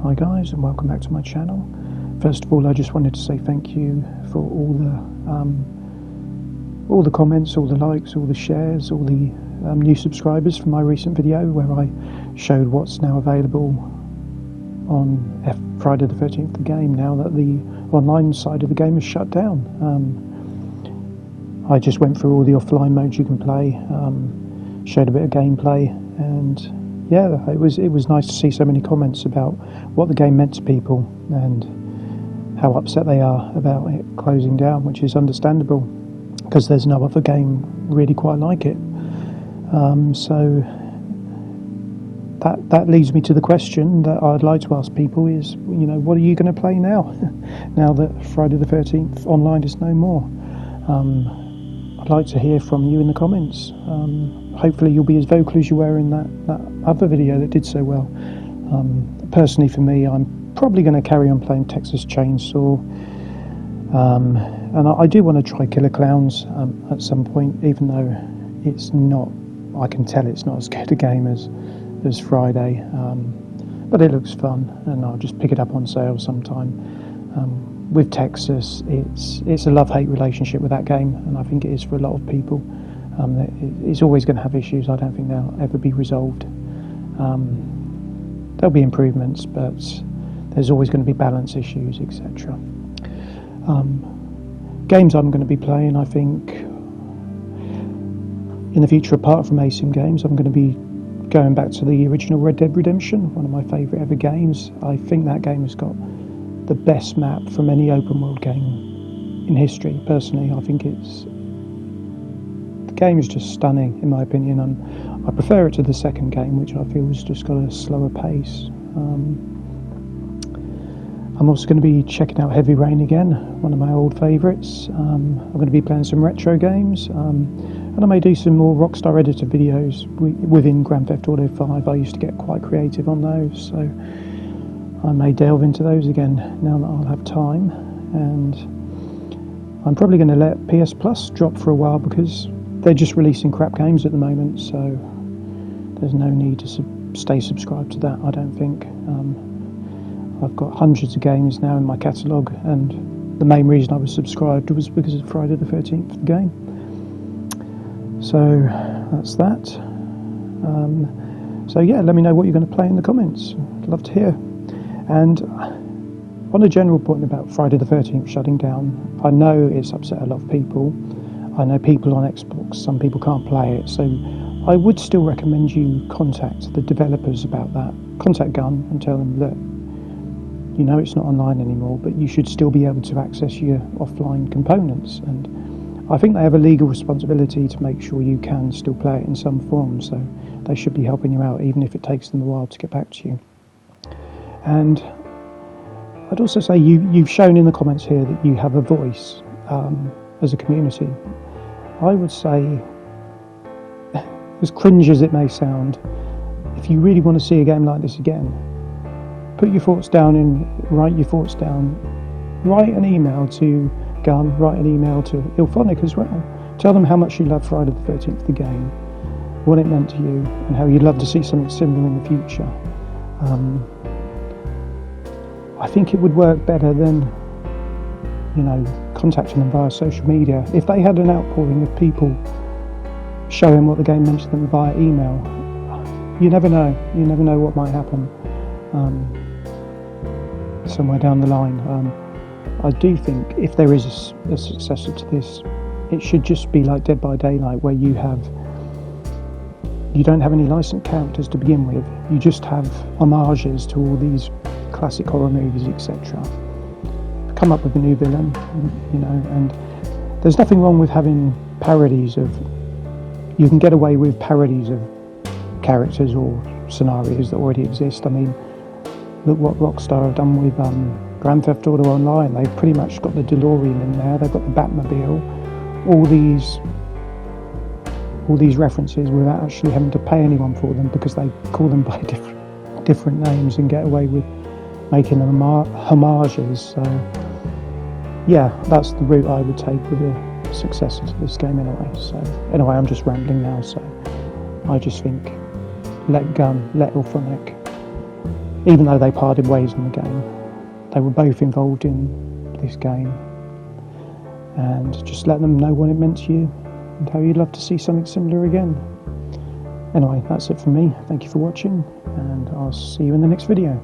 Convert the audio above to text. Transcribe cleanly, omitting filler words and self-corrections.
Hi guys, and welcome back to my channel. First of all, I just wanted to say thank you for all the comments, all the likes, all the shares, all the new subscribers from my recent video where I showed what's now available on Friday the 13th, the game, now that the online side of the game is shut down. I just went through all the offline modes you can play, showed a bit of gameplay, and yeah, it was nice to see so many comments about what the game meant to people and how upset they are about it closing down, which is understandable because there's no other game really quite like it. So that leads me to the question that I'd like to ask people is, what are you going to play now? Now that Friday the 13th online is no more. I'd like to hear from you in the comments. Hopefully you'll be as vocal as you were in that other video that did so well. Personally for me, I'm probably going to carry on playing Texas Chainsaw, and I do want to try Killer Clowns at some point, even though it's not, I can tell it's not as good a game as Friday, but it looks fun and I'll just pick it up on sale sometime. With Texas, it's a love-hate relationship with that game, and I think it is for a lot of people. It's always going to have issues. I don't think they'll ever be resolved. There'll be improvements, but there's always going to be balance issues, etc. Games I'm going to be playing, I think, in the future, apart from ASIM games, I'm going to be going back to the original Red Dead Redemption, one of my favourite ever games. I think that game has got the best map from any open world game in history. Personally, I think the game is just stunning in my opinion, and I prefer it to the second game, which I feel has just got a slower pace. I'm also going to be checking out Heavy Rain again, one of my old favourites. I'm going to be playing some retro games, and I may do some more Rockstar Editor videos within Grand Theft Auto 5. I used to get quite creative on those, so I may delve into those again now that I'll have time. And I'm probably going to let PS Plus drop for a while because they're just releasing crap games at the moment, so there's no need to stay subscribed to that, I don't think. I've got hundreds of games now in my catalogue, and the main reason I was subscribed was because of Friday the 13th, the game. So that's that. So yeah, let me know what you're going to play in the comments. I'd love to hear. And on a general point about Friday the 13th shutting down, I know it's upset a lot of people. I know people on Xbox, some people can't play it, so I would still recommend you contact the developers about that. Contact Gun and tell them that it's not online anymore, but you should still be able to access your offline components, and I think they have a legal responsibility to make sure you can still play it in some form, so they should be helping you out even if it takes them a while to get back to you. And I'd also say you've shown in the comments here that you have a voice as a community. I would say, as cringe as it may sound, if you really want to see a game like this again, put your thoughts down and write your thoughts down. Write an email to Gun, write an email to IllFonic as well. Tell them how much you love Friday the 13th, the game, what it meant to you, and how you'd love to see something similar in the future. I think it would work better than, contacting them via social media. If they had an outpouring of people showing what the game meant to them via email, you never know. You never know what might happen somewhere down the line. I do think if there is a successor to this, it should just be like Dead by Daylight, where you don't have any licensed characters to begin with. You just have homages to all these classic horror movies, etc. Come up with a new villain, and there's nothing wrong with having parodies of. You can get away with parodies of characters or scenarios that already exist. I mean, look what Rockstar have done with Grand Theft Auto Online. They've pretty much got the DeLorean in there. They've got the Batmobile. All these references without actually having to pay anyone for them, because they call them by different names and get away with making them homages. So yeah, that's the route I would take with a successor to this game anyway. So anyway, I'm just rambling now, so I just think let IllFonic even though they parted ways in the game. They were both involved in this game, and just let them know what it meant to you and how you'd love to see something similar again. Anyway, that's it from me. Thank you for watching, and I'll see you in the next video.